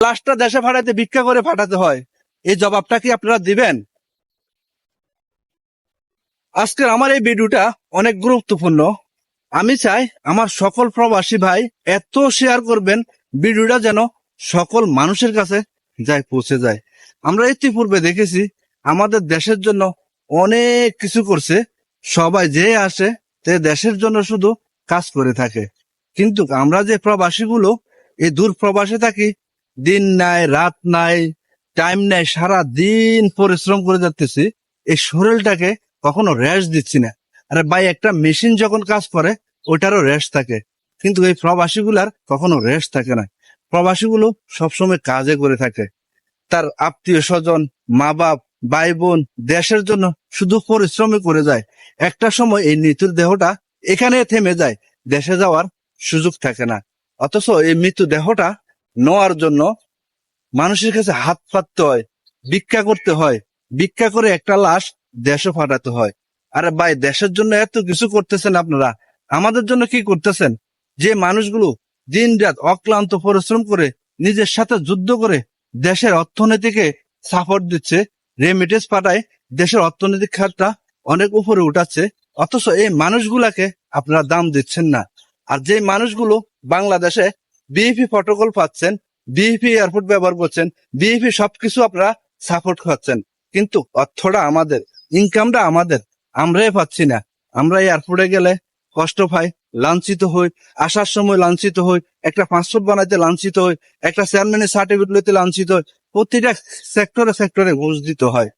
লাশটা দেশে পাঠাইতে ভিক্ষা করে পাঠাতে হয়, এই জবাবটা কি আপনারা দিবেন? আজকের আমার এই ভিডিওটা অনেক গুরুত্বপূর্ণ। আমি চাই আমার সকল প্রবাসী ভাই এত শেয়ার করবেন, ভিডিওটা যেন সকল মানুষের কাছে পৌঁছে যায়। আমরা ইতিপূর্বে দেখেছি আমাদের দেশের জন্য অনেক কিছু করছে, সবাই যে আসে তে দেশের জন্য শুধু কাজ করে থাকে। কিন্তু আমরা যে প্রবাসীগুলো এই দূর প্রবাসে থাকি, দিন নাই রাত নাই টাইম নাই, সারা দিন পরিশ্রম করে যাচ্তেছি, এই শরীরটাকে কখনো রেস্ট দিচ্ছি না। আরে ভাই, একটা মেশিন যখন কাজ করে ওইটারও রেস্ট থাকে, কিন্তু এই প্রবাসীগুলার কখনো রেস্ট থাকে না। প্রবাসীগুলো সবসময় কাজে করে থাকে, তার আত্মীয় স্বজন, মা বাপ, ভাই বোন, দেশের জন্য শুধু পরিশ্রমই করে যায়। একটা সময় এই মৃত্যুর দেহটা এখানে থেমে যায়, দেশে যাওয়ার সুযোগ থাকে না। অথচ এই মৃত্যু দেহটা নেওয়ার জন্য মানুষের কাছে হাত পাততে হয়, ভিক্ষা করতে হয়, ভিক্ষা করে একটা লাশ দেশে পাঠাতে হয়। আরে ভাই, দেশের জন্য এত কিছু করতেছেন আপনারা, আমাদের জন্য কি করতেছেন? যে মানুষগুলো দিন রাত অক্লান্ত পরিশ্রম করে নিজের সাথে যুদ্ধ করে দেশের অর্থনীতিকে সাপোর্ট দিচ্ছে, রেমিটেন্স পাঠায়, দেশের অর্থনৈতিক খাতটা অনেক উপরে উঠাচ্ছে, অথচ এই মানুষগুলাকে আপনারা দাম দিচ্ছেন না। আর যে মানুষগুলো বাংলাদেশে বিএপি প্রটোকল পাচ্ছেন, বিএপি এয়ারপোর্ট ব্যবহার করছেন, বিএপি সবকিছু আপনারা সাপোর্ট খাচ্ছেন, কিন্তু অর্থটা আমাদের, ইনকামটা আমাদের, আমরাই পাচ্ছি না। আমরা এয়ারপোর্টে গেলে কষ্ট পাই, লাঞ্ছিত হই, আসার সময় লাঞ্ছিত হই, একটা পাসপোর্ট বানাইতে লাঞ্ছিত হই, একটা চেয়ারম্যানের সার্টিফিকেট লইতে লাঞ্ছিত হই, প্রতিটা সেক্টরে সেক্টরে ঘুষ দিতে হয়।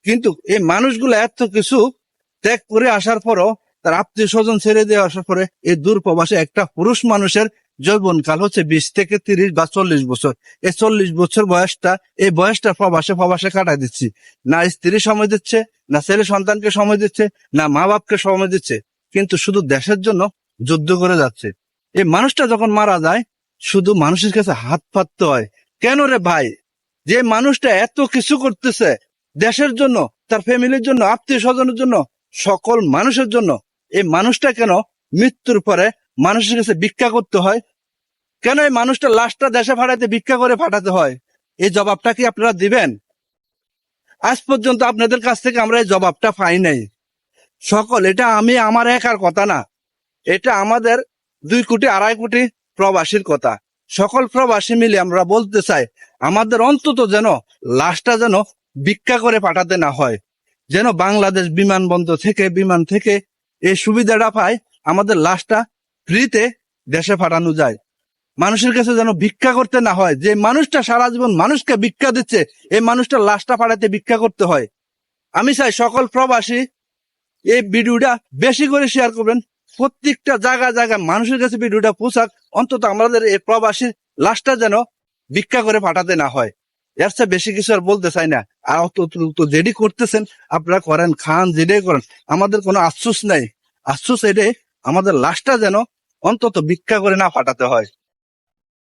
কিন্তু এই মানুষগুলো এত কিছু ত্যাগ করে আসার পরও, তার আত্মীয় স্বজন ছেড়ে দিয়ে আসার পরে এই দূর প্রবাসে একটা পুরুষ মানুষের যৌবন কাল হচ্ছে 20 থেকে 30 বা 40 বছর। এই 40 বছর বয়সটা, এই বয়সটা প্রবাসে কাটাই দিচ্ছি। না স্ত্রী সময় দিচ্ছে, না ছেলে সন্তানকে সময় দিচ্ছে, না মা বাপকে সময় দিচ্ছে, কিন্তু শুধু দেশের জন্য যুদ্ধ করে যাচ্ছে। এই মানুষটা যখন মারা যায়, শুধু মানুষের কাছে হাত পাততে হয়। কেন রে ভাই? যে মানুষটা এত কিছু করতেছে দেশের জন্য, তার ফ্যামিলির জন্য, আত্মীয় স্বজনের জন্য, সকল মানুষের জন্য, এই মানুষটা কেন মৃত্যুর পরে মানুষের কাছে ভিক্ষা করতে হয়? কেন এই মানুষটা লাশটা দেশে পাঠাইতে ভিক্ষা করে পাঠাতে হয়? এই জবাবটা কি আপনারা দিবেন? আজ পর্যন্ত আপনাদের কাছ থেকে আমরা এই জবাবটা পাই নাই। সকল, এটা আমি আমার একার কথা না, এটা আমাদের 2 কোটি 2.5 কোটি প্রবাসীর কথা। সকল প্রবাসী মিলে আমরা বলতে চাই, আমাদের অন্তত যেন লাশটা যেন ভিক্ষা করে পাঠাতে না হয়, যেন বাংলাদেশ বিমান থেকে এই সুবিধাটা পায়, আমাদের লাশটা ফ্রিতে দেশে পাঠানো যায়। মানুষের কাছে যেন ভিক্ষা করতে না হয়। যে মানুষটা সারা জীবন মানুষকে ভিক্ষা দিচ্ছে, এই মানুষটা লাশটা পাঠাতে ভিক্ষা করতে হয়। আমি চাই সকল প্রবাসী এই ভিডিওটা বেশি করে শেয়ার করবেন, প্রত্যেকটা জায়গায় মানুষের কাছে ভিডিওটা পৌঁছাক, অন্তত আমাদের এই প্রবাসীর লাশটা যেন ভিক্ষা করে পাঠাতে না হয়। এর চেয়ে বেশি কিছু আর বলতে চাই না। আর তো যেটি করতেছেন আপনারা করেন, খান, যেটাই করেন, আমাদের কোনো আফসোস নাই। আফসোস এটাই, আমাদের লাশটা যেন অন্তত ভিক্ষা করে না পাঠাতে হয়।